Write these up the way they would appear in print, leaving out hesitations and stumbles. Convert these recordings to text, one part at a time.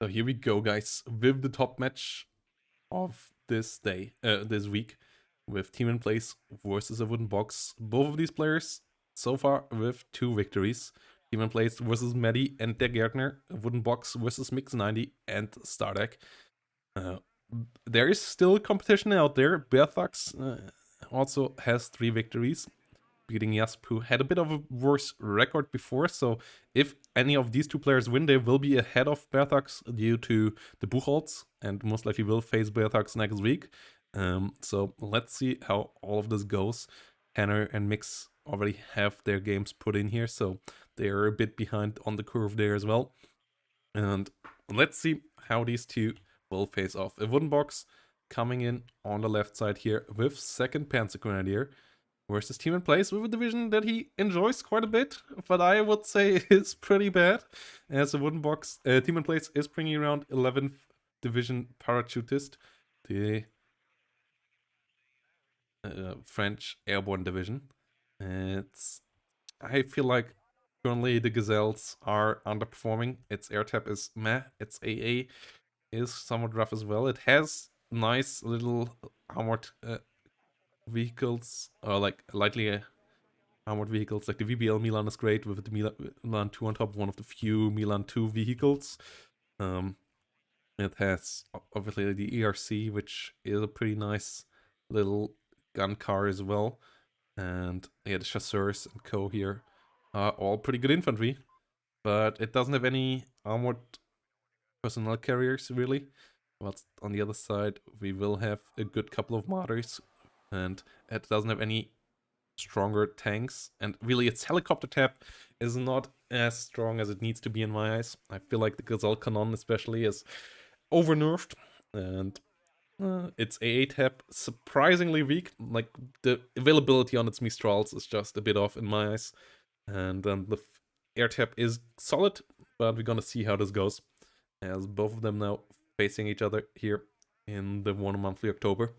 So here we go, guys, with the top match of this week, with Tmanplays versus Awoodenbox. Both of these players so far with 2 victories. Tmanplays versus Maddie and Der Gärtner, Awoodenbox versus Mix90 and Stardeck. Uh, there is still competition out there. Bearthugs also has 3 victories, beating Jasp, who had a bit of a worse record before. So if any of these 2 players win, they will be ahead of Bearthugs due to the Buchholz, and most likely will face Bearthugs next week. So let's see how all of this goes. Hanner and Mix already have their games put in here, so they're a bit behind on the curve there as well. And let's see how these 2 will face off. Awoodenbox coming in on the left side here with 2nd Panzer Grenadier versus Tmanplays with a division that he enjoys quite a bit, but I would say is pretty bad. As Awoodenbox, Tmanplays is bringing around 11th Division Parachutist, the French Airborne Division. I feel like currently the Gazelles are underperforming. Its air tap is meh. Its AA is somewhat rough as well. It has nice little armored vehicles, or like lightly armored vehicles. Like the VBL Milan is great with the Milan 2 on top, one of the few Milan 2 vehicles. It has obviously the ERC, which is a pretty nice little gun car as well. And yeah, the chasseurs and co here are all pretty good infantry, but it doesn't have any armored personnel carriers really. But on the other side, we will have a good couple of martyrs, and it doesn't have any stronger tanks, and really its helicopter tap is not as strong as it needs to be in my eyes. I feel like the Gazelle Cannon especially is overnerfed, and its AA tap surprisingly weak. Like the availability on its Mistrals is just a bit off in my eyes, and then the air tap is solid, but we're gonna see how this goes, as both of them now facing each other here in the WARNO monthly October.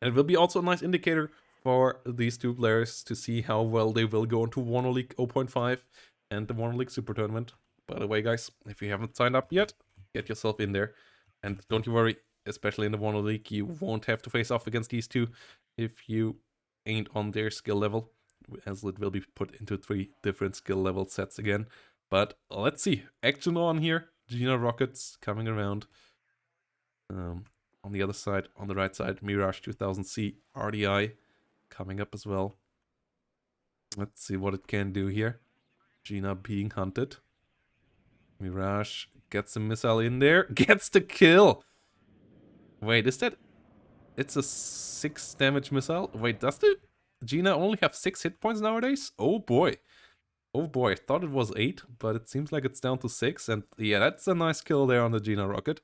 And it will be also a nice indicator for these 2 players to see how well they will go into WARNO League 0.5 and the WARNO League Super Tournament. By the way, guys, if you haven't signed up yet, get yourself in there. And don't you worry, especially in the WARNO League, you won't have to face off against these 2 if you ain't on their skill level, as it will be put into 3 different skill level sets again. But let's see. Action on here. Gina Rockets coming around. On the other side, on the right side, Mirage 2000C RDI coming up as well. Let's see what it can do here. Gina being hunted. Mirage gets a missile in there. Gets the kill! Wait, is that... It's a 6 damage missile? Wait, does the Gina only have 6 hit points nowadays? Oh boy. Oh boy, I thought it was 8, but it seems like it's down to 6. And yeah, that's a nice kill there on the Gina rocket.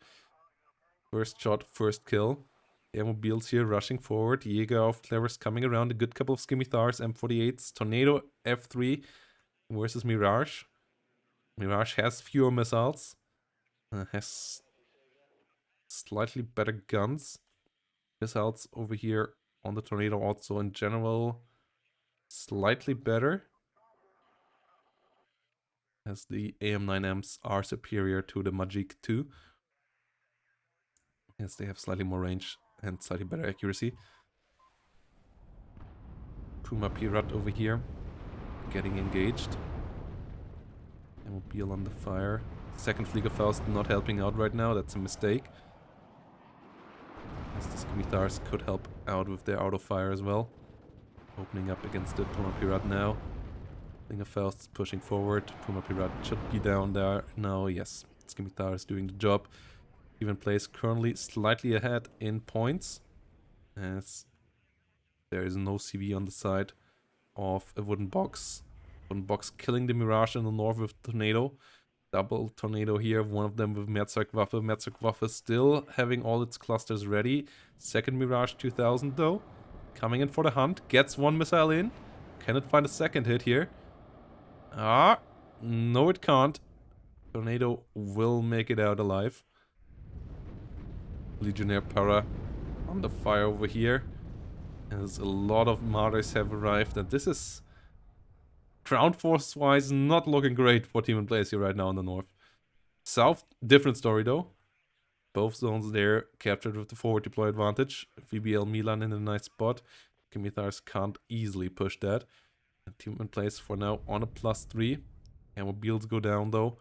First shot, first kill. Airmobiles here rushing forward. Jäger of Clevers coming around. A good couple of Skimithars, M48s. Tornado F3 versus Mirage. Mirage has fewer missiles. Has slightly better guns. Missiles over here on the Tornado also in general slightly better, as the AM9Ms are superior to the Magic 2. Yes, they have slightly more range and slightly better accuracy. Puma Pirat over here, getting engaged. Mobile on the fire. Second Fliegerfaust not helping out right now, that's a mistake. As the Skimithars could help out with their auto fire as well. Opening up against the Puma Pirat now. Fliegerfaust's pushing forward. Puma Pirat should be down there now. Yes, Skimitar is doing the job. Tmanplays currently slightly ahead in points, as there is no CV on the side of Awoodenbox. Awoodenbox killing the Mirage in the north with Tornado. Double Tornado here, one of them with Mehrzweck-Waffe. Mehrzweck-Waffe still having all its clusters ready. Second Mirage 2000 though, coming in for the hunt. Gets 1 missile in. Can it find a second hit here? Ah, no it can't. Tornado will make it out alive. Legionnaire Para on the fire over here, as a lot of martyrs have arrived, and this is ground force wise not looking great for Tmanplays here right now in the north. South, different story though. Both zones there captured with the forward deploy advantage. VBL Milan in a nice spot. Skimitar's can't easily push that. And Tmanplays for now on a +3. And mobiles go down though.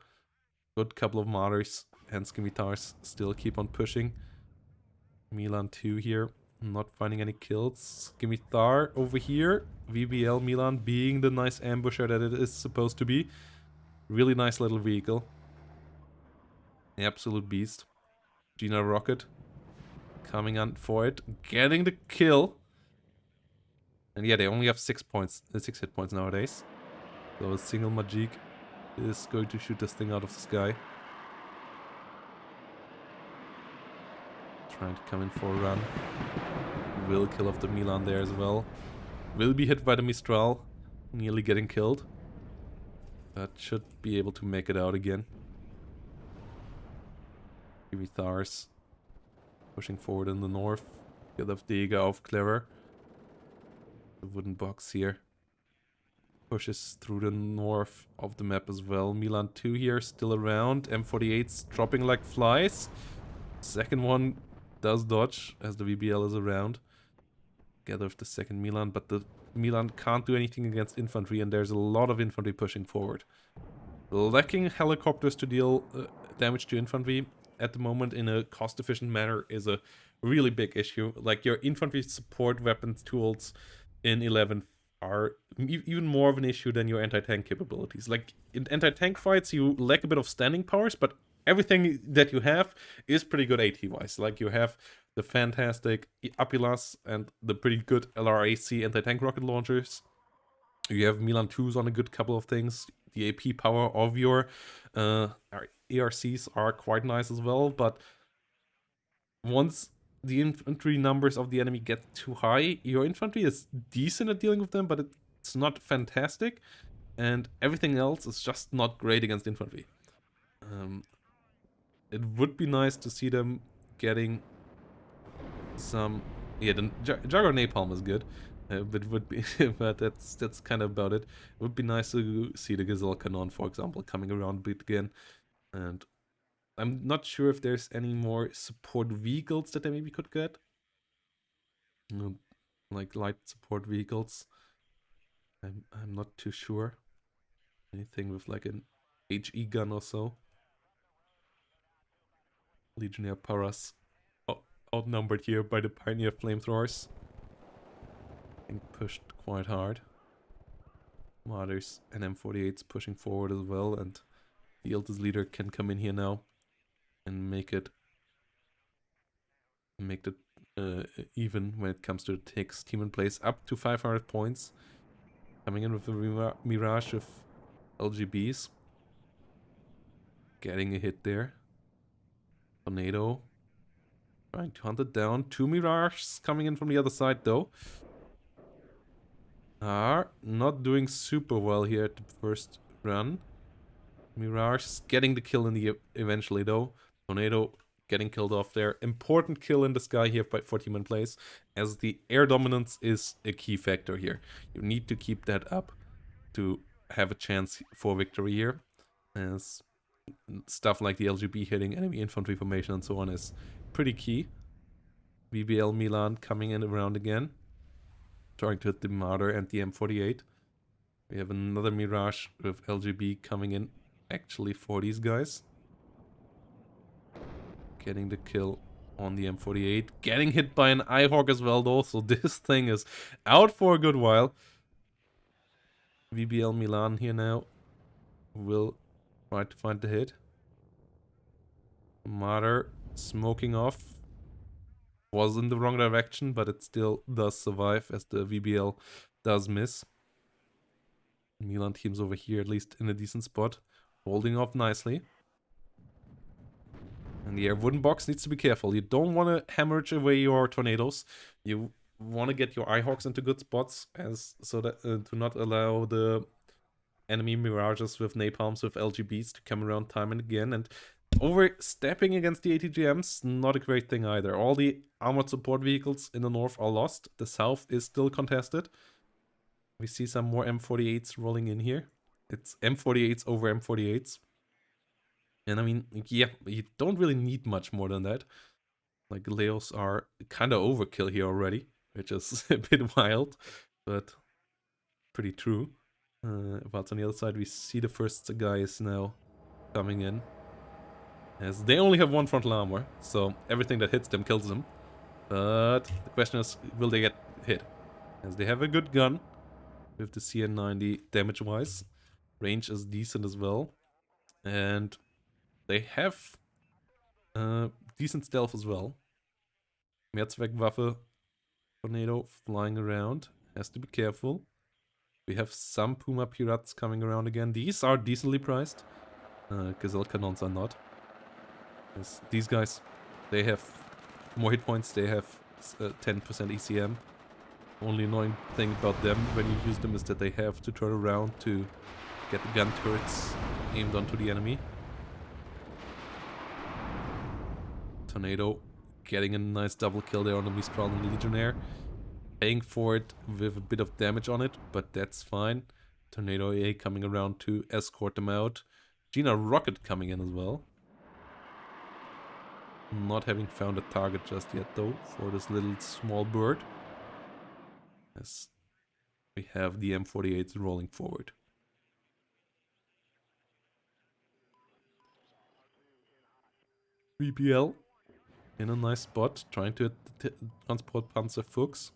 Good couple of martyrs. And Skimitars still keep on pushing. Milan 2 here. Not finding any kills. Skimitar over here. VBL Milan being the nice ambusher that it is supposed to be. Really nice little vehicle. Absolute beast. Gina Rocket coming on for it, getting the kill. And yeah, they only have 6 points, 6 hit points nowadays. So a single Majik is going to shoot this thing out of the sky. Trying to come in for a run. Will kill off the Milan there as well. Will be hit by the Mistral, nearly getting killed. But should be able to make it out again. Thars pushing forward in the north. Get off Dega off Clever. The Awoodenbox here pushes through the north of the map as well. Milan 2 here still around. M48's dropping like flies. Second one does dodge as the VBL is around. Together with the second Milan, but the Milan can't do anything against infantry, and there's a lot of infantry pushing forward. Lacking helicopters to deal damage to infantry at the moment in a cost-efficient manner is a really big issue. Like, your infantry support weapons tools in 11 are even more of an issue than your anti-tank capabilities. Like, in anti-tank fights, you lack a bit of standing powers, but everything that you have is pretty good AT-wise. Like, you have the fantastic Apilas and the pretty good LRAC anti-tank rocket launchers. You have Milan 2s on a good couple of things. The AP power of your ARCs are quite nice as well, but once the infantry numbers of the enemy get too high, your infantry is decent at dealing with them, but it's not fantastic, and everything else is just not great against infantry. It would be nice to see them getting some... Yeah, the Jagger Napalm is good. But would be, but that's kind of about it. It would be nice to see the Gazelle Cannon, for example, coming around a bit again. And I'm not sure if there's any more support vehicles that they maybe could get. Like light support vehicles. I'm not too sure. Anything with like an HE gun or so. Legionnaire Paras outnumbered here by the Pioneer Flamethrowers. Being pushed quite hard. Martyrs and M48s pushing forward as well, and the Iltis leader can come in here now and make it even when it comes to the takes. Tmanplays up to 500 points. Coming in with a Mirage of LGBs. Getting a hit there. Tornado. Trying to hunt it down. 2 Mirages coming in from the other side though. Are not doing super well here at the first run. Mirage getting the kill in the eventually though. Tornado getting killed off there. Important kill in the sky here for Tmanplays, as the air dominance is a key factor here. You need to keep that up to have a chance for victory here, as stuff like the LGB hitting enemy infantry formation and so on is pretty key. VBL Milan coming in around again, trying to hit the Martyr and the M48. We have another Mirage with LGB coming in actually for these guys. Getting the kill on the M48. Getting hit by an Eyehawk as well though, so this thing is out for a good while. VBL Milan here now will try to find the hit. Martyr smoking off. Was in the wrong direction, but it still does survive as the VBL does miss. Milan team's over here, at least in a decent spot. Holding off nicely. And the Awoodenbox needs to be careful. You don't want to hemorrhage away your tornadoes. You want to get your Eyehawks into good spots, as so that to not allow the enemy Mirages with napalms with LGBs to come around time and again. And overstepping against the ATGMs, not a great thing either. All the armored support vehicles in the north are lost. The south is still contested. We see some more M48s rolling in here. It's M48s over M48s. And I mean, yeah, you don't really need much more than that. Like, Leos are kind of overkill here already, which is a bit wild, but pretty true. But on the other side, we see the first guys now coming in. As they only have one frontal armor, so everything that hits them kills them. But the question is, will they get hit? As they have a good gun with the CN90 damage-wise. Range is decent as well. And they have decent stealth as well. Mehrzweckwaffe tornado flying around. Has to be careful. We have some Puma Pirates coming around again. These are decently priced. Gazelle Cannons are not. Yes, these guys, they have more hit points. They have 10% ECM. Only annoying thing about them when you use them is that they have to turn around to get the gun turrets aimed onto the enemy. Tornado getting a nice double kill there on the Mistral Legionnaire. Paying for it with a bit of damage on it, but that's fine. Tornado A coming around to escort them out. Gina Rocket coming in as well. Not having found a target just yet though for this little small bird. As we have the M48s rolling forward. VPL in a nice spot, trying to transport Panzer Fuchs.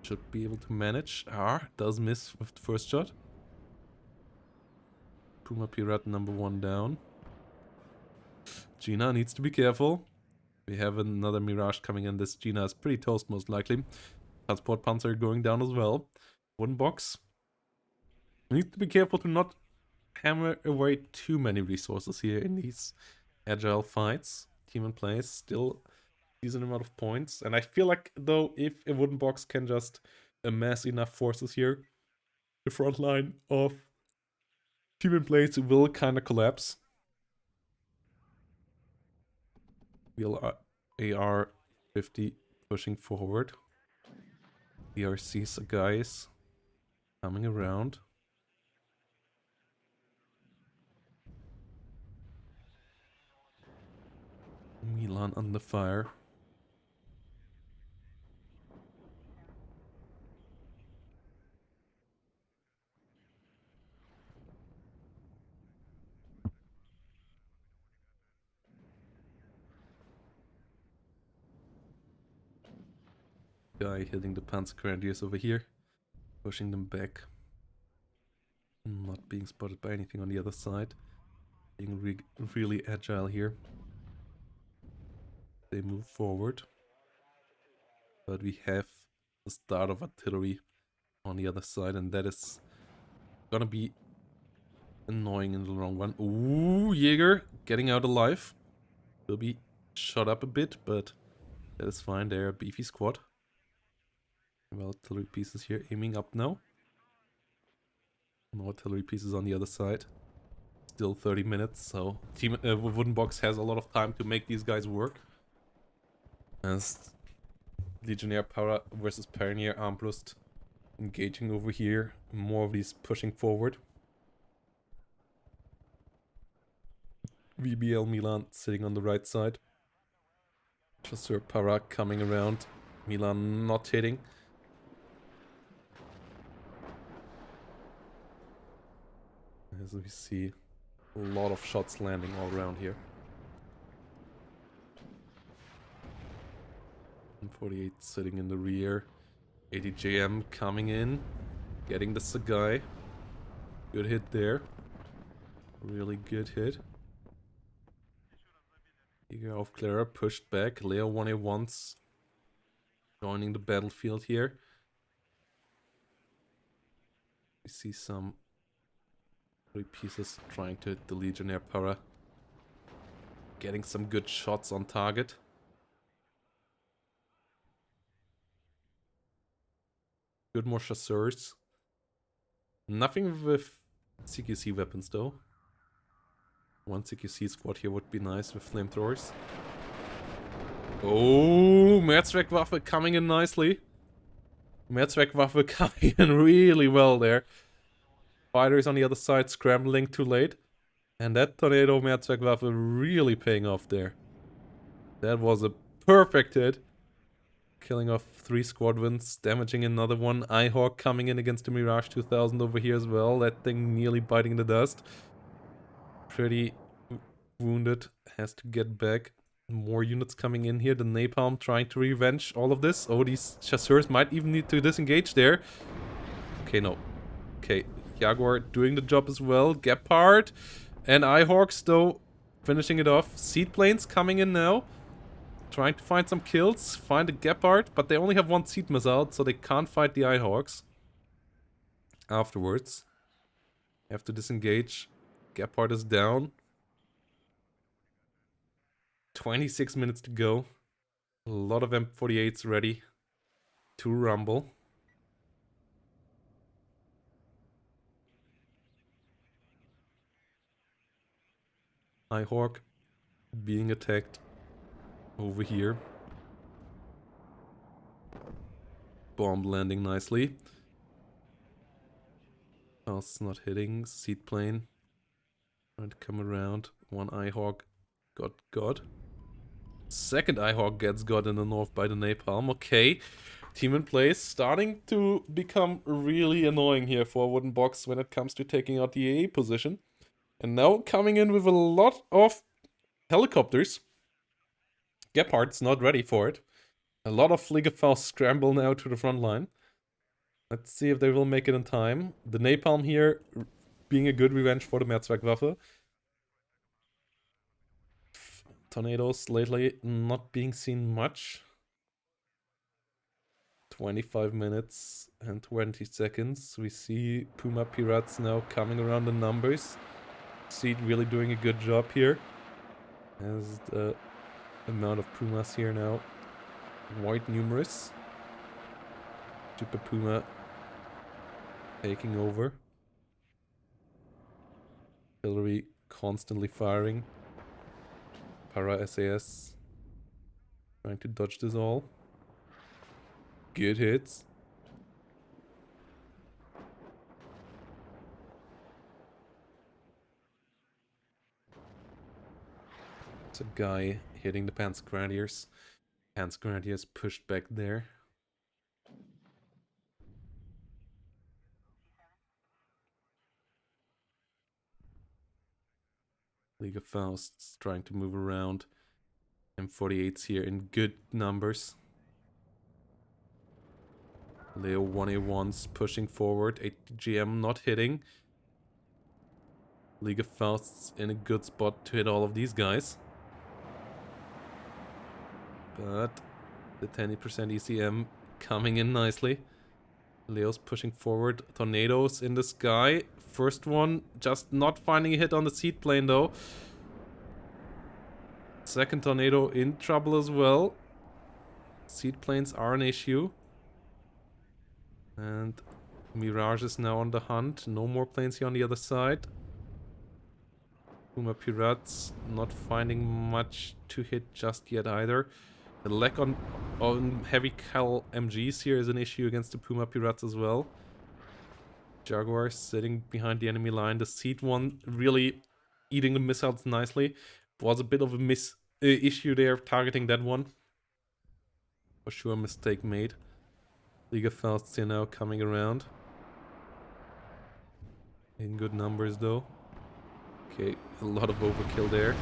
Should be able to manage. Does miss with the first shot. Puma Pirate number 1 down. Gina needs to be careful. We have another Mirage coming in. This Gina is pretty toast most likely. Transport Panzer going down as well. Awoodenbox. Need to be careful to not hammer away too many resources here in these agile fights. Tmanplays still decent amount of points. And I feel like, though, if Awoodenbox can just amass enough forces here, the front line of Tmanplays will kind of collapse. We'll AR-50 pushing forward. DRC's guys coming around. Milan under fire. Guy hitting the Panzer Grenadiers over here, pushing them back. Not being spotted by anything on the other side. Being really agile here. They move forward. But we have the start of artillery on the other side, and that is gonna be annoying in the long run. Ooh, Jaeger getting out alive. Will be shot up a bit, but that is fine. They're a beefy squad. Well, artillery pieces here aiming up now. More artillery pieces on the other side. Still 30 minutes, so Team Awoodenbox has a lot of time to make these guys work. As Legionnaire Para versus Pioneer Armbrust engaging over here. More of these pushing forward. VBL Milan sitting on the right side. Chasseur Para coming around. Milan not hitting. As we see a lot of shots landing all around here. M48 sitting in the rear. ADJM coming in. Getting the Sagai. Good hit there. Really good hit. Eager Aufklärer pushed back. Leo 1A1s joining the battlefield here. We see some pieces trying to hit the Legionnaire Para. Getting some good shots on target. Good more chasseurs. Nothing with CQC weapons though. One CQC squad here would be nice with flamethrowers. Oh, Mehrzweckwaffe coming in nicely. Mehrzweckwaffe coming in really well there. Fighters on the other side scrambling too late. And that Tornado Mehrzweckwaffe really paying off there. That was a perfect hit. Killing off 3 squadrons, damaging another one. Eyehawk coming in against the Mirage 2000 over here as well. That thing nearly biting the dust. Pretty wounded, has to get back. More units coming in here. The Napalm trying to revenge all of this. Oh, these chasseurs might even need to disengage there. Okay, no. Okay, Jaguar doing the job as well. Gepard and Eyehawks, though, finishing it off. Seedplanes coming in now. Trying to find some kills. Find a Gepard, but they only have 1 seed missile, so they can't fight the Eyehawks. Afterwards. Have to disengage. Gepard is down. 26 minutes to go. A lot of M48s ready to rumble. Eyehawk being attacked over here. Bomb landing nicely. Else not hitting. Seedplane. Trying to come around. 1 Eyehawk got. Second Eyehawk gets got in the north by the Napalm. Okay. Tmanplays starting to become really annoying here for Awoodenbox when it comes to taking out the AA position. And now coming in with a lot of helicopters. Gepard's not ready for it. A lot of Fliegerfaust scramble now to the front line. Let's see if they will make it in time. The Napalm here being a good revenge for the Mehrzweckwaffe. Tornadoes lately not being seen much. 25 minutes and 20 seconds. We see Puma Pirates now coming around the numbers. Seed really doing a good job here. As the amount of Pumas here now quite numerous. Super Puma taking over. Artillery constantly firing. Para SAS trying to dodge this all. Good hits. It's a guy hitting the Panzer Grenadiers. Panzer Grenadiers pushed back there. League of Fausts trying to move around. M48s here in good numbers. Leo 1A1s pushing forward. ATGM not hitting. League of Fausts in a good spot to hit all of these guys. But the 20% ECM coming in nicely. Leo's pushing forward. Tornadoes in the sky. First one just not finding a hit on the seedplane though. Second tornado in trouble as well. Seedplanes are an issue. And Mirage is now on the hunt. No more planes here on the other side. Puma Pirates not finding much to hit just yet either. The lack on heavy cal MGs here is an issue against the Puma Pirates as well. Jaguar sitting behind the enemy line. The seed one really eating the missiles nicely. Was a bit of a issue there targeting that one. For sure, mistake made. League of Fausts here now coming around. In good numbers though. Okay, a lot of overkill there.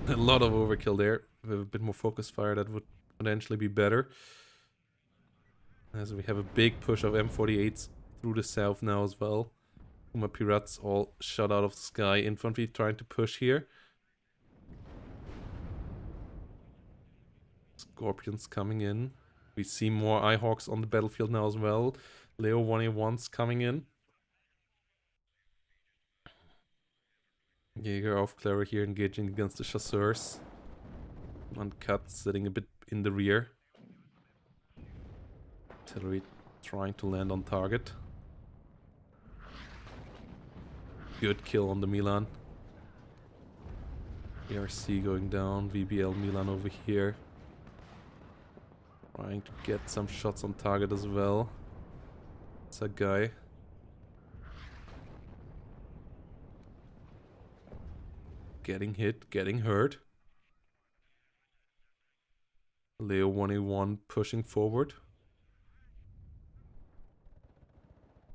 A lot of overkill there. With a bit more focus fire, that would potentially be better. As we have a big push of M48s through the south now as well. Puma Pirates all shot out of the sky. Infantry trying to push here. Scorpions coming in. We see more Eyehawks on the battlefield now as well. Leo 1A1s coming in. Jaeger Aufklärer here engaging against the chasseurs. Uncut sitting a bit in the rear. Artillery trying to land on target. Good kill on the Milan. ERC going down. VBL Milan over here. Trying to get some shots on target as well. It's a guy. Getting hit, getting hurt. Leo 1A1 pushing forward.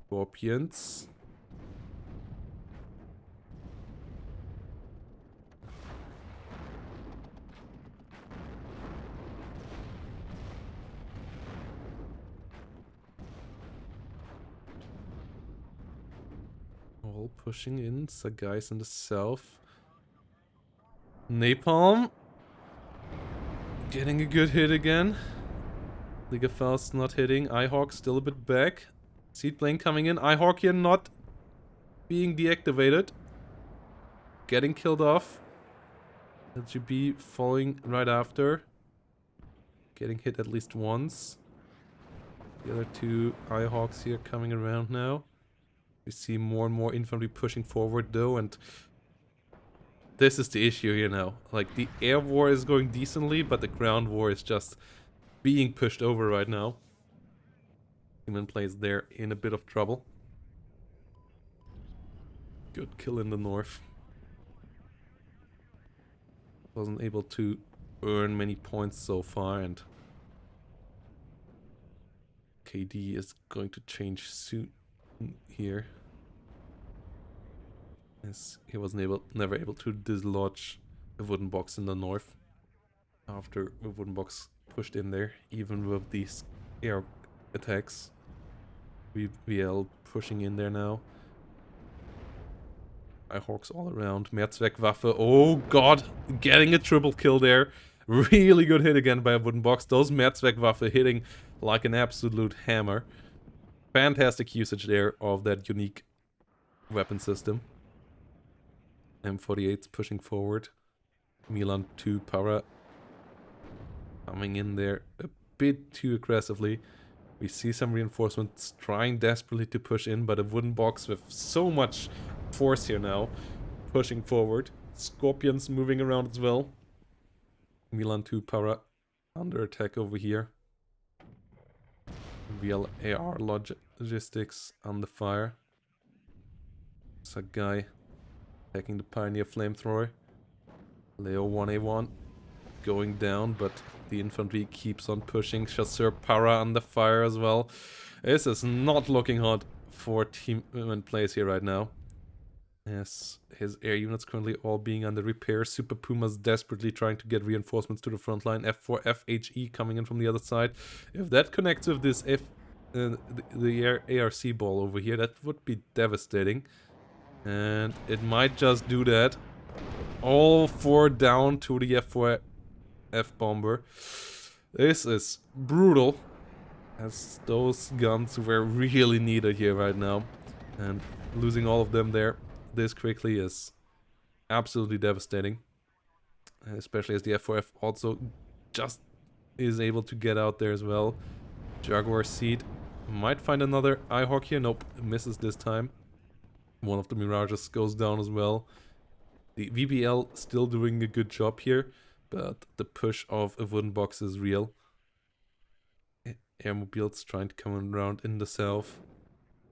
Scorpions. All pushing in. Sagai's in the south. Napalm. Getting a good hit again. Liga Faust not hitting. Eyehawk still a bit back. Seedplane coming in. Eyehawk here not being deactivated. Getting killed off. LGB following right after. Getting hit at least once. The other two Eyehawks here coming around now. We see more and more infantry pushing forward though, and this is the issue here now. Like, the air war is going decently, but the ground war is just being pushed over right now. Tmanplays there in a bit of trouble. Good kill in the north. Wasn't able to earn many points so far, and KD is going to change soon here. As he wasn't never able to dislodge a Awoodenbox in the north. After a Awoodenbox pushed in there, even with these air attacks. VL pushing in there now. Hawks all around. Mehrzweckwaffe. Oh god, getting a triple kill there. Really good hit again by a Awoodenbox. Those Mehrzweckwaffe hitting like an absolute hammer. Fantastic usage there of that unique weapon system. M48's pushing forward. Milan 2 Para coming in there a bit too aggressively. We see some reinforcements trying desperately to push in, but a Awoodenbox with so much force here now, pushing forward. Scorpions moving around as well. Milan 2 Para under attack over here. Real AR logistics under fire. There's a guy attacking the Pioneer Flamethrower. Leo 1A1 going down, but the infantry keeps on pushing. Chasseur Para under fire as well. This is not looking hot for Tmanplays here right now. Yes, his air units currently all being under repair. Super Puma's desperately trying to get reinforcements to the front line. F4 FHE coming in from the other side. If that connects with this the ARC ball over here, that would be devastating. And it might just do that. All four down to the F4 F-bomber. This is brutal, as those guns were really needed here right now. And losing all of them there this quickly is absolutely devastating. Especially as the F4F also just is able to get out there as well. Jaguar Seed might find another Eyehawk here. Nope, misses this time. One of the Mirages goes down as well. The VBL still doing a good job here, but the push of a Awoodenbox is real. Airmobiles trying to come around in the south.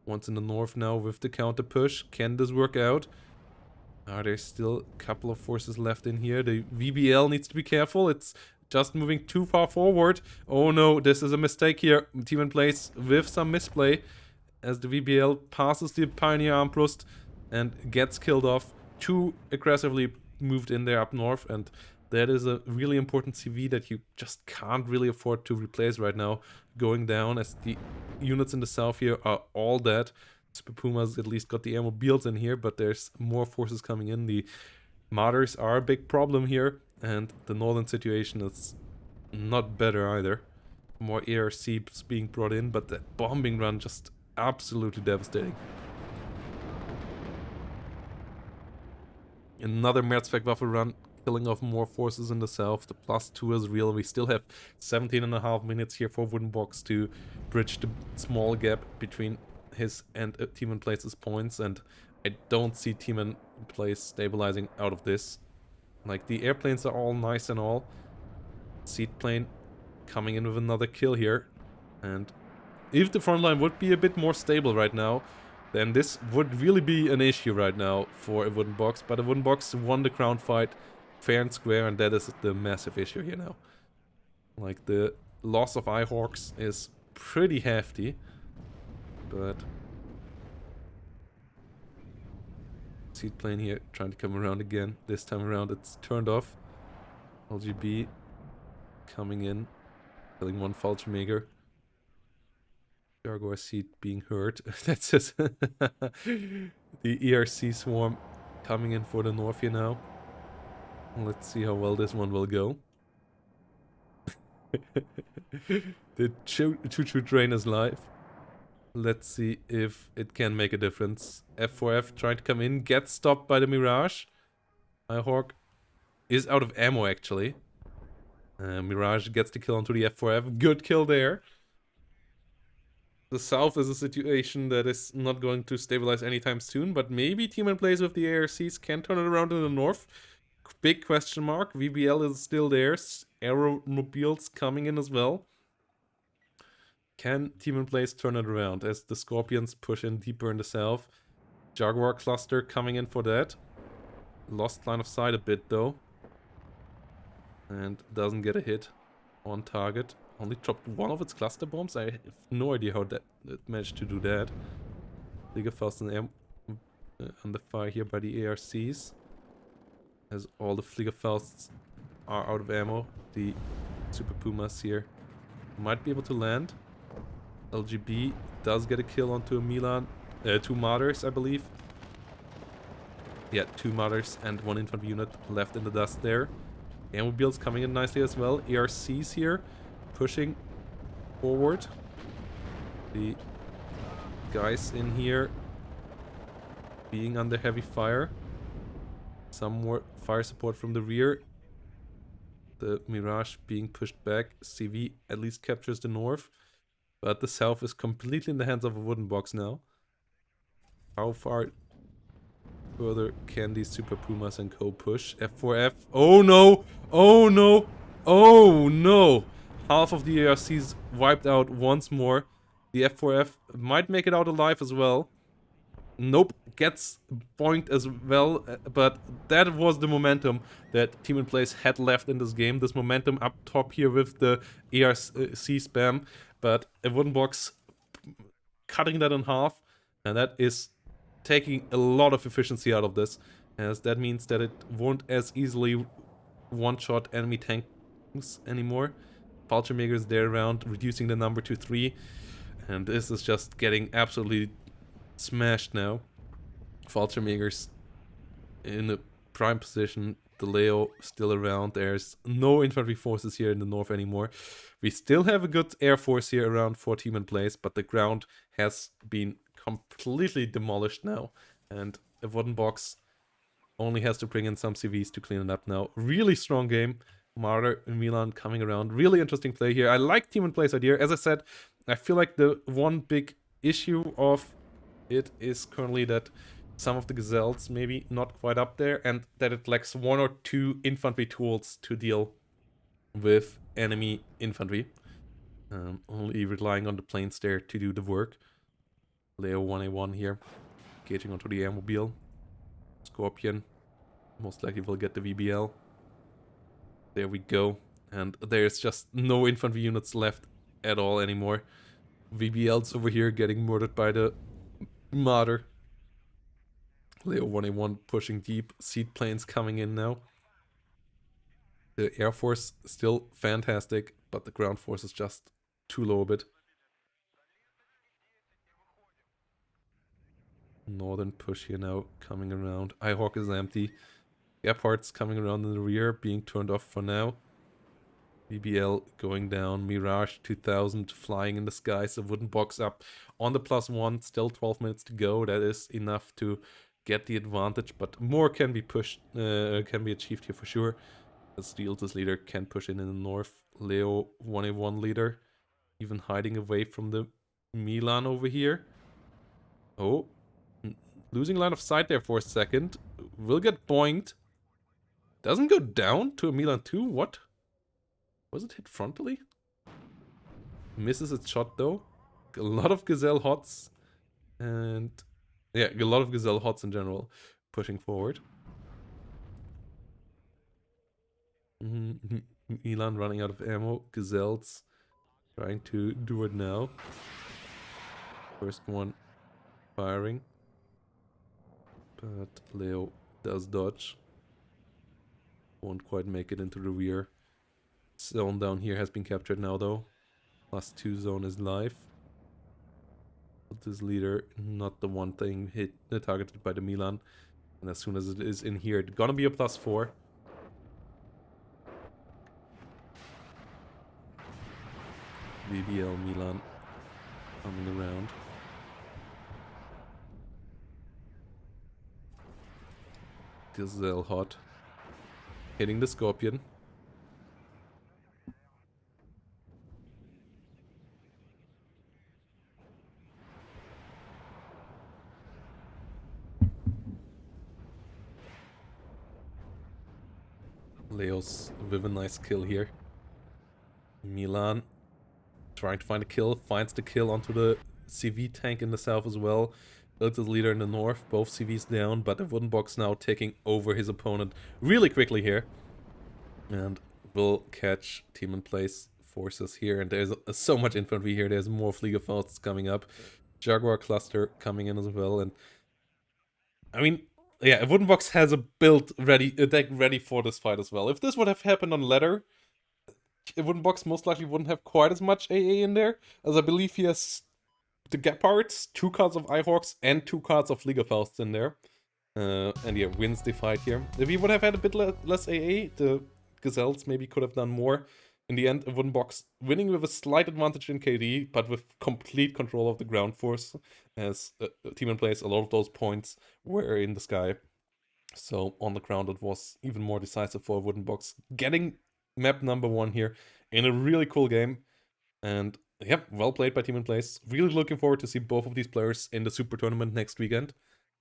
Once in the north now with the counter push. Can this work out? Are there still a couple of forces left in here? The VBL needs to be careful. It's just moving too far forward. Oh no, this is a mistake here. Tmanplays with some misplay as the VBL passes the Pioneer Armbrust and gets killed off. Too aggressively moved in there up north, and that is a really important CV that you just can't really afford to replace right now. Going down as the units in the south here are all dead. Super Puma's at least got the airmobiles in here, but there's more forces coming in. The Martyrs are a big problem here, and the northern situation is not better either. More ARCs being brought in, but that bombing run just absolutely devastating. Another Mehrzweckwaffe run, killing off more forces in the south. The +2 is real. We still have 17.5 minutes here for Awoodenbox to bridge the small gap between his and Tmanplays' points, and I don't see Tmanplays stabilizing out of this. Like, the airplanes are all nice and all. Seedplane coming in with another kill here. And if the front line would be a bit more stable right now, then this would really be an issue right now for Awoodenbox. But Awoodenbox won the crown fight fair and square, and that is the massive issue here now. Like, the loss of Ihawks is pretty hefty, but Seed plane here trying to come around again. This time around it's turned off. LGB coming in, killing one Fallschirmjäger. Jaguar Seed being hurt. That's just the ERC swarm coming in for the north here now. Let's see how well this one will go. The choo-choo train is live. Let's see if it can make a difference. F4F trying to come in, gets stopped by the Mirage. Ihawk is out of ammo actually. Mirage gets the kill onto the F4F. Good kill there. The south is a situation that is not going to stabilize anytime soon, but maybe Tmanplays with the ARCs can turn it around in the north. Big question mark. VBL is still there. Aeromobiles coming in as well. Can Tmanplays turn it around as the Scorpions push in deeper in the south? Jaguar cluster coming in for that. Lost line of sight a bit though. And doesn't get a hit on target. Only dropped one of its cluster bombs. I have no idea how it managed to do that. Fliegerfaust and under fire here by the ARCs. As all the Fliegerfausts are out of ammo. The Super Pumas here might be able to land. LGB does get a kill onto a Milan. 2 Martyrs, I believe. Yeah, 2 Martyrs and 1 infantry unit left in the dust there. Airmobiles coming in nicely as well. ARCs here pushing forward. The guys in here being under heavy fire. Some more fire support from the rear. The Mirage being pushed back. CV at least captures the north. But the south is completely in the hands of Awoodenbox now. How far further can these Super Pumas and co push? F4F. Oh no! Oh no! Oh no! Half of the ARCs wiped out once more. The F4F might make it out alive as well. Nope, gets point as well, but that was the momentum that Tmanplays had left in this game. This momentum up top here with the ARC spam, but Awoodenbox cutting that in half, and that is taking a lot of efficiency out of this, as that means that it won't as easily one-shot enemy tanks anymore. Fallschirmjäger is there around, reducing the number to 3, and this is just getting absolutely smashed now. Fallschirmjägers in a prime position. The Leo still around. There's no infantry forces here in the north anymore. We still have a good air force here around for Tmanplays, but the ground has been completely demolished now. And Awoodenbox only has to bring in some CVs to clean it up now. Really strong game. Martyr and Milan coming around. Really interesting play here. I like Tmanplays' idea. As I said, I feel like the one big issue of it is currently that some of the Gazelles maybe not quite up there, and that it lacks 1 or 2 infantry tools to deal with enemy infantry. Only relying on the planes there to do the work. Leo 1A1 here, gauging onto the airmobile. Scorpion most likely will get the VBL. There we go. And there's just no infantry units left at all anymore. VBL's over here getting murdered by the Martyr. Leo 1A1 pushing deep. Seed planes coming in now. The Air Force still fantastic, but the ground force is just too low a bit. Northern push here now coming around. Ihawk is empty. Gepard's coming around in the rear, being turned off for now. BBL going down. Mirage 2000 flying in the skies. Awoodenbox up on the +1. Still 12 minutes to go. That is enough to get the advantage, but more can be pushed, can be achieved here for sure. As the Iltis leader can push in the north. Leo 1A1 leader, even hiding away from the Milan over here. Oh, losing line of sight there for a second. Will get boinked. Doesn't go down to a Milan 2. What? Was it hit frontally? Misses its shot though. A lot of Gazelle Hots. And yeah, a lot of Gazelle Hots in general pushing forward. Milan running out of ammo. Gazelles trying to do it now. First one firing. But Leo does dodge. Won't quite make it into the rear. Zone down here has been captured now though. +2 zone is live. But this leader, not the one thing hit targeted by the Milan. And as soon as it is in here, it's gonna be a +4. VBL Milan coming around. Gazelle Hot hitting the Scorpion. Leo's with a nice kill here. Milan trying to find a kill, finds the kill onto the CV tank in the south as well. Builds his leader in the north, both CVs down, but the Awoodenbox now taking over his opponent really quickly here. And will catch Tmanplays forces here, and there's so much infantry here, there's more Fliegerfaust coming up. Jaguar cluster coming in as well, and I mean, yeah, Awoodenbox has a build ready, a deck ready for this fight as well. If this would have happened on ladder, Awoodenbox most likely wouldn't have quite as much AA in there, as I believe he has the Gepards, 2 cards of Eyehawks, and 2 cards of Fliegerfausts in there. And yeah, wins the fight here. If he would have had a bit less AA, the Gazelles maybe could have done more. In the end, Awoodenbox winning with a slight advantage in KD, but with complete control of the ground force, as Tmanplays, a lot of those points were in the sky. So on the ground, it was even more decisive for Awoodenbox, getting map number 1 here in a really cool game. And yeah, well played by Tmanplays. Really looking forward to see both of these players in the Super Tournament next weekend.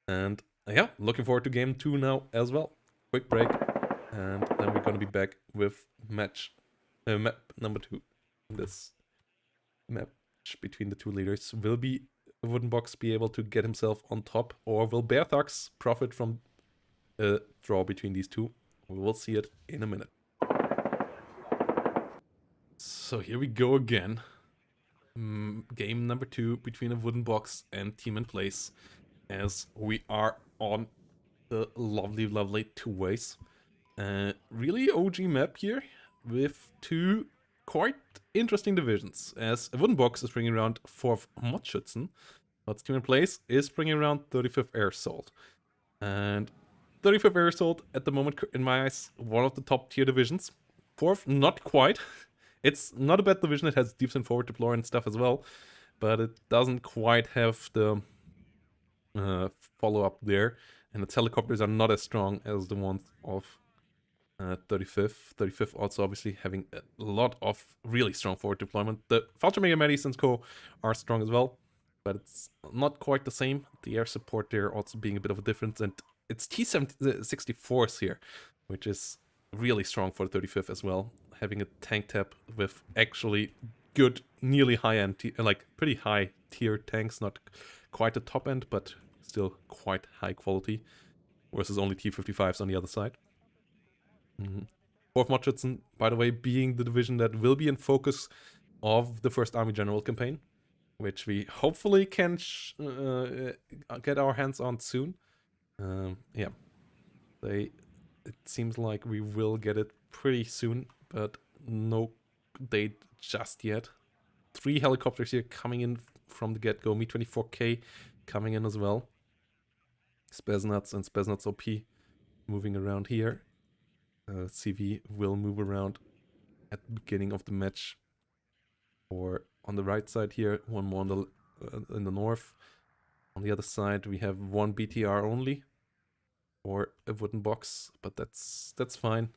And yeah, looking forward to game 2 now as well. Quick break, and then we're gonna be back with map number 2. This match between the two leaders. Will Awoodenbox be able to get himself on top, or will Bear Thugs profit from a draw between these two? We will see it in a minute. So here we go again. Game number 2 between Awoodenbox and Tmanplays, as we are on the lovely 2 ways. Really OG map here, with 2 quite interesting divisions, as Awoodenbox is bringing around 4th Modschützen, but Tmanplays is bringing around 35th Air Assault. And 35th Air Assault, at the moment, in my eyes, one of the top tier divisions. 4th, not quite. It's not a bad division, it has deeps and forward deploy and stuff as well, but it doesn't quite have the follow-up there, and its helicopters are not as strong as the ones of 35th. 35th also obviously having a lot of really strong forward deployment. The Vulture Mega Medis and Co are strong as well, but it's not quite the same. The air support there also being a bit of a difference, and it's T-64s here, which is really strong for the 35th as well. Having a tank tap with actually good, nearly high-end, like pretty high tier tanks, not quite the top end, but still quite high quality, versus only T-55s on the other side. 4th Modschützen, by the way, being the division that will be in focus of the First Army General campaign, which we hopefully can get our hands on soon. Yeah, it seems like we will get it pretty soon, but no date just yet. 3 helicopters here coming in from the get-go. Mi-24K coming in as well. Spesnuts and Spesnuts OP moving around here. CV will move around at the beginning of the match. Or on the right side here, one more in the north. On the other side, we have 1 BTR only, or Awoodenbox, but that's fine.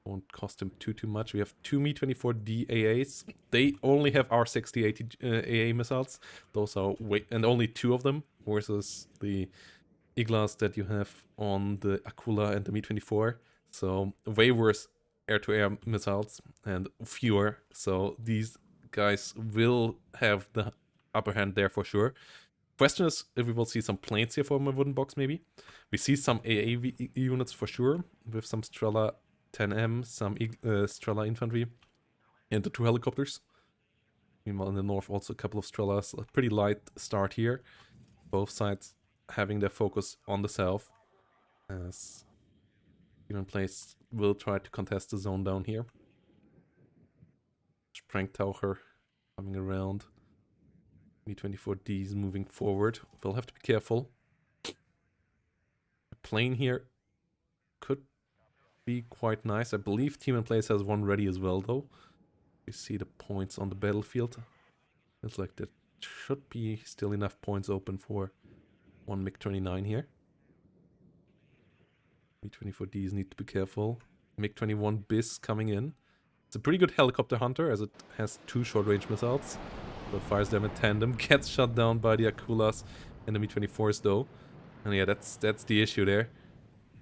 Won't cost him too much. We have 2 Mi-24D AAs. They only have our 6080 AA missiles. Those are and only 2 of them, versus the Iglas that you have on the Akula and the Mi-24. So way worse air-to-air missiles and fewer. So these guys will have the upper hand there for sure. Question is if we will see some planes here from a Awoodenbox maybe. We see some AA units for sure, with some Strela 10M, some Strela infantry, and the 2 helicopters. Meanwhile in the north also a couple of Strelas. A pretty light start here. Both sides having their focus on the south. As Tmanplays will try to contest the zone down here. Sprengtaucher coming around. Me-24D is moving forward. We'll have to be careful. The plane here could be quite nice. I believe Tmanplays has one ready as well, though. You see the points on the battlefield. It's like there should be still enough points open for one MiG-29 here. Me-24Ds need to be careful. MiG-21 BIS coming in. It's a pretty good helicopter hunter as it has 2 short-range missiles. But fires them in tandem, gets shot down by the Akulas and the Me-24s though. And yeah, that's the issue there.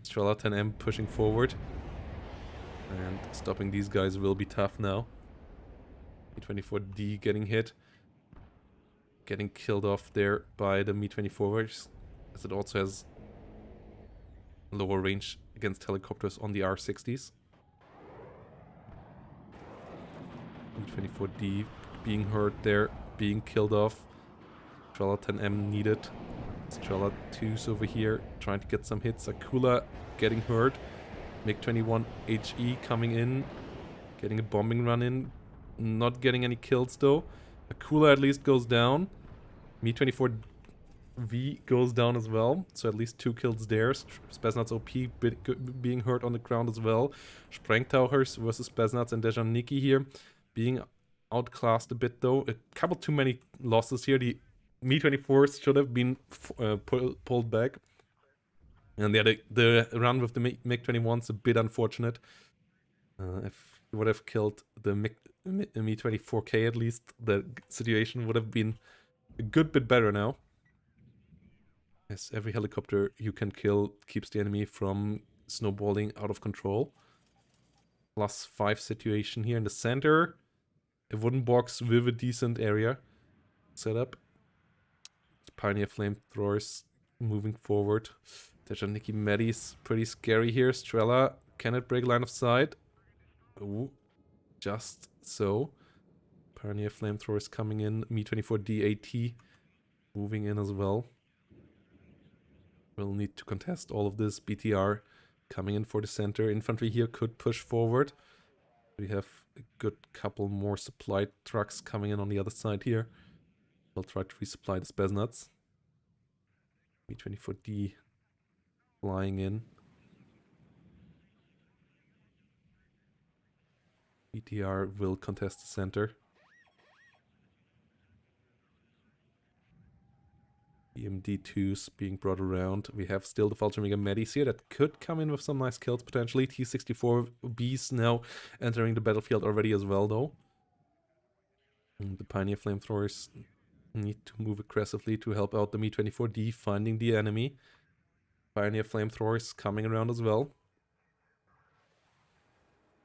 Strela 10M pushing forward. And stopping these guys will be tough now. Me-24D getting hit. Getting killed off there by the Me-24s. As it also has lower range against helicopters on the R-60s. Me-24D being hurt there, being killed off. Strela 10M needed. Strela 2's over here, trying to get some hits. Akula getting hurt. MiG-21 HE coming in, getting a bombing run in. Not getting any kills though. Akula at least goes down. Me-24V goes down as well, so at least 2 kills there. Spetsnaz OP being hurt on the ground as well. Sprengtauchers versus Spetsnaz and Dejaniki here, being outclassed a bit though. A couple too many losses here. The Me-24s should have been pulled back. And yeah, the run with the MiG-21's a bit unfortunate. If he would have killed the Me-24K at least, the situation would have been a good bit better now. Yes, every helicopter you can kill keeps the enemy from snowballing out of control. +5 situation here in the center. A Awoodenbox with a decent area setup. Pioneer flamethrowers moving forward. Dejaniki Medi's pretty scary here. Strela, can it break line of sight? Ooh, just so. Pioneer flamethrowers coming in. Me-24D AT moving in as well. We'll need to contest all of this. BTR coming in for the center. Infantry here could push forward. We have a good couple more supply trucks coming in on the other side here. We'll try to resupply the Spetsnaz. Me-24D flying in. BTR will contest the center. BMD2s being brought around. We have still the Fallschirmjäger Medis here that could come in with some nice kills potentially. T-64Bs now entering the battlefield already as well though. And the Pioneer flamethrowers need to move aggressively to help out the Me-24D finding the enemy. Pioneer flamethrowers coming around as well.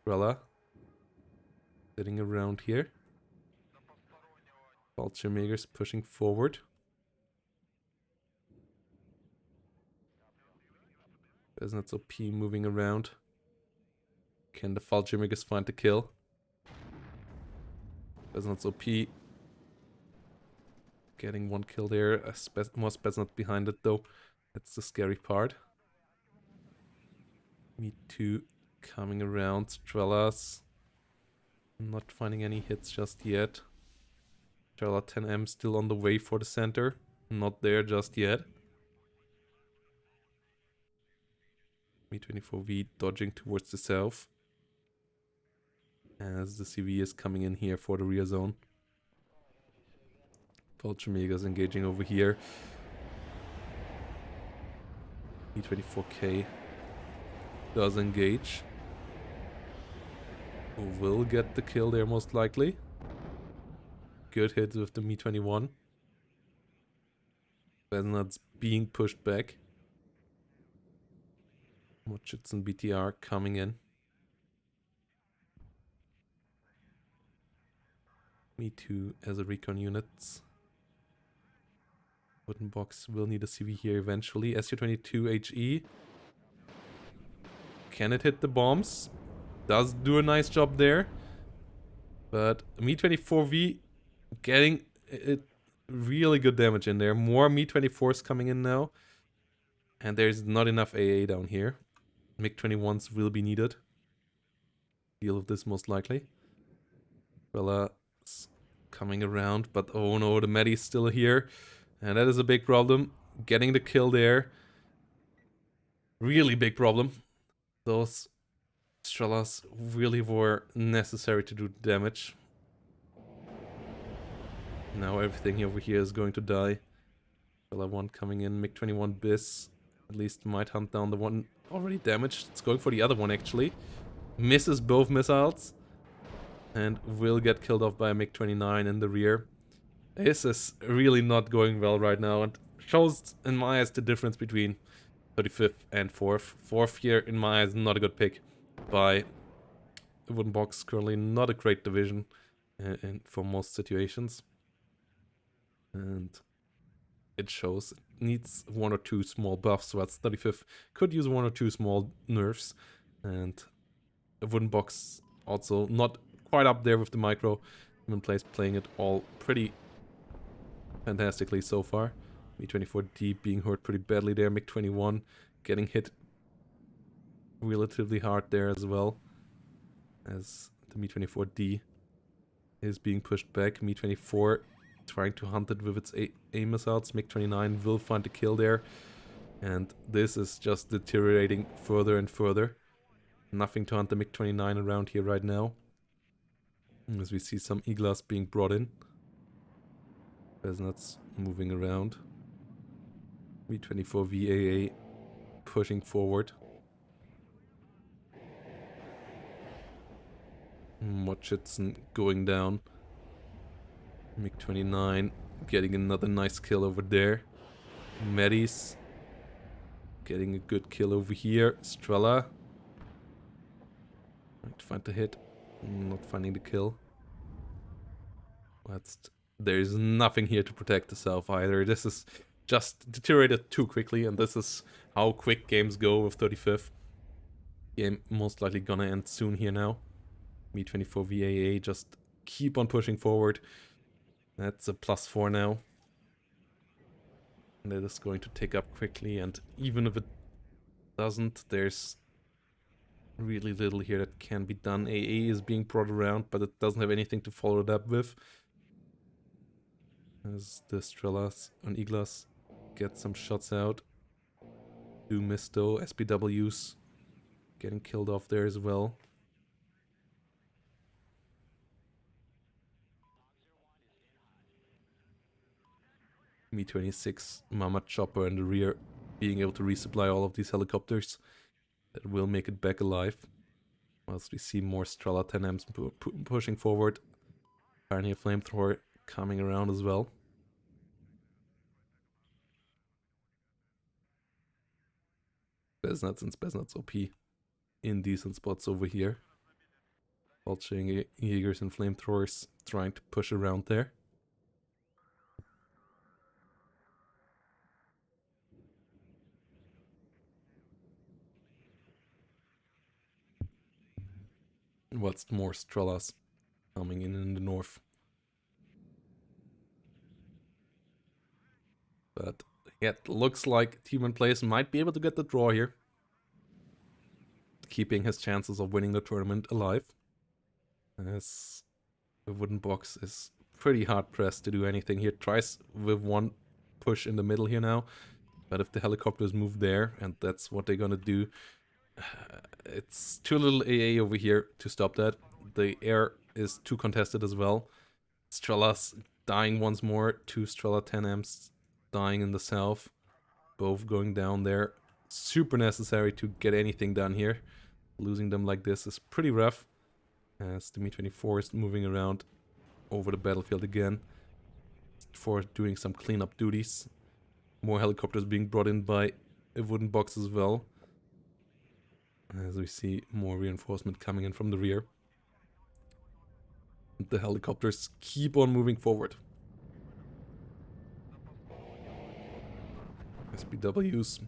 Strela sitting around here. Fallschirmjägers pushing forward. Spetsnaz OP moving around. Can the Fallschirmjägers find the kill? Spetsnaz OP getting 1 kill there. More Spetsnaz behind it though. That's the scary part. Me-2 coming around. Strelas not finding any hits just yet. Strela 10M still on the way for the center. Not there just yet. Me-24V dodging towards the south. As the CV is coming in here for the rear zone. Fallschirmjägers engaging over here. Me-24K does engage. Will get the kill there most likely. Good hit with the Me-21. Spetsnaz being pushed back. Mochitz BTR coming in. Me too, as a recon unit. Awoodenbox will need a CV here eventually. SU-22 HE. Can it hit the bombs? Does do a nice job there. But Me-24V getting it really good damage in there. More Me-24s coming in now. And there's not enough AA down here. MiG-21s will be needed. Deal with this most likely. Bella's coming around, but oh no, the Medi's still here. And that is a big problem. Getting the kill there. Really big problem. Those Strellas really were necessary to do damage. Now everything over here is going to die. Strela 1 coming in, MiG-21 Bis. At least might hunt down the one already damaged. It's going for the other one actually. Misses both missiles. And will get killed off by a MiG-29 in the rear. This is really not going well right now, and shows in my eyes the difference between 35th and 4th. 4th here, in my eyes, not a good pick by Awoodenbox. Currently not a great division for most situations. And it shows it needs 1 or 2 small buffs, so that's 35th. Could use 1 or 2 small nerfs. And Awoodenbox also not quite up there with the micro. Tmanplays playing it all pretty fantastically so far. Me-24D being hurt pretty badly there. MiG-21 getting hit relatively hard there as well. As the Me-24D is being pushed back. Me-24 trying to hunt it with its A missiles. MiG-29 will find a kill there. And this is just deteriorating further and further. Nothing to hunt the MiG-29 around here right now. As we see some Iglas being brought in. Chestnuts moving around. Me-24 VAA pushing forward. Mochitson going down. MiG-29 getting another nice kill over there. Medis getting a good kill over here. Strela trying to find the hit. Not finding the kill. There's nothing here to protect the South either. This is just deteriorated too quickly, and this is how quick games go with 35th. Game most likely gonna end soon here now. Me-24 VAA just keep on pushing forward. That's a +4 now. And that is going to tick up quickly, and even if it doesn't, there's really little here that can be done. AA is being brought around, but it doesn't have anything to follow it up with. As the Strelas and Iglas get some shots out. Do miss though. SPWs getting killed off there as well. Me-26 Mama Chopper in the rear being able to resupply all of these helicopters. That will make it back alive. Whilst we see more Strela 10Ms pushing forward. Pioneer Flamethrower coming around as well. Spetsnaz and Spetsnaz OP in decent spots over here. Vulturing Jaegers and Flamethrowers trying to push around there. What's more Strelas coming in the north. But it looks like Tmanplays might be able to get the draw here. Keeping his chances of winning the tournament alive. As Awoodenbox is pretty hard pressed to do anything here. Tries with one push in the middle here now. But if the helicopters move there, and that's what they're gonna do, it's too little AA over here to stop that. The air is too contested as well. Strelas dying once more. 2 Strela 10Ms dying in the south. Both going down there. Super necessary to get anything done here. Losing them like this is pretty rough. As the Me-24 is moving around over the battlefield again. For doing some cleanup duties. More helicopters being brought in by Awoodenbox as well. As we see more reinforcement coming in from the rear. The helicopters keep on moving forward. SPWs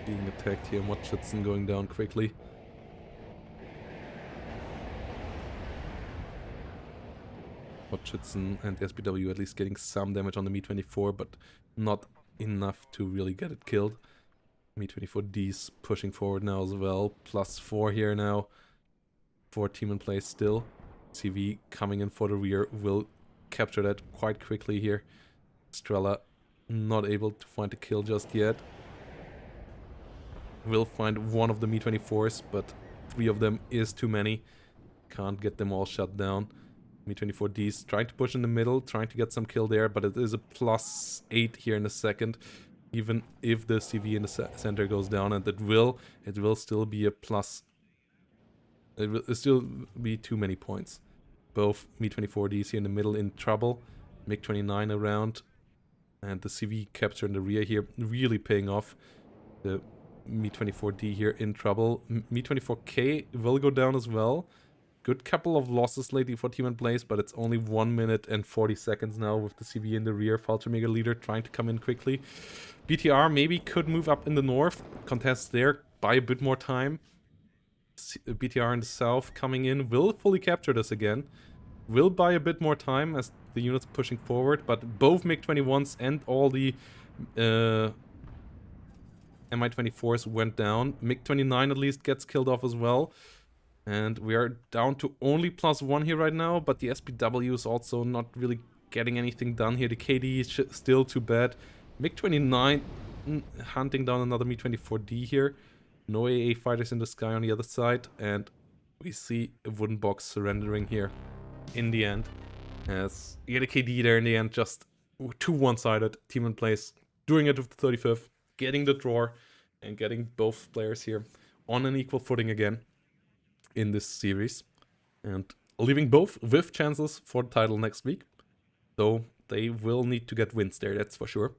being attacked here. Motschützen going down quickly. Motschützen and SPW at least getting some damage on the Mi-24, but not enough to really get it killed. Mi-24D's pushing forward now as well. +4 here now for Tmanplays still. CV coming in for the rear will capture that quite quickly here. Strela not able to find a kill just yet. Will find one of the Mi-24s, but 3 of them is too many. Can't get them all shut down. Mi-24D's trying to push in the middle, trying to get some kill there, but it is a +8 here in the second. Even if the CV in the center goes down, and it will still be a plus. It will still be too many points. Both Mi-24D's here in the middle in trouble. MiG-29 around, and the CV capture in the rear here really paying off. The Mi-24D here in trouble. Mi-24K will go down as well. Good couple of losses lately for Tmanplays, but it's only 1 minute and 40 seconds now with the CV in the rear. Fallschirmjäger leader trying to come in quickly. BTR maybe could move up in the north, contest there, buy a bit more time. BTR in the south coming in, will fully capture this again. Will buy a bit more time as the unit's pushing forward, but both MiG-21s and all the Mi-24s went down. MiG-29 at least gets killed off as well. And we are down to only +1 here right now, but the SPW is also not really getting anything done here. The KD is still too bad. MiG-29 hunting down another Mi-24D here. No AA fighters in the sky on the other side, and we see Awoodenbox surrendering here in the end. As you get a KD there in the end, just too one-sided. Tmanplays doing it with the 35th, getting the draw, and getting both players here on an equal footing again in this series, and leaving both with chances for the title next week. So they will need to get wins there, that's for sure.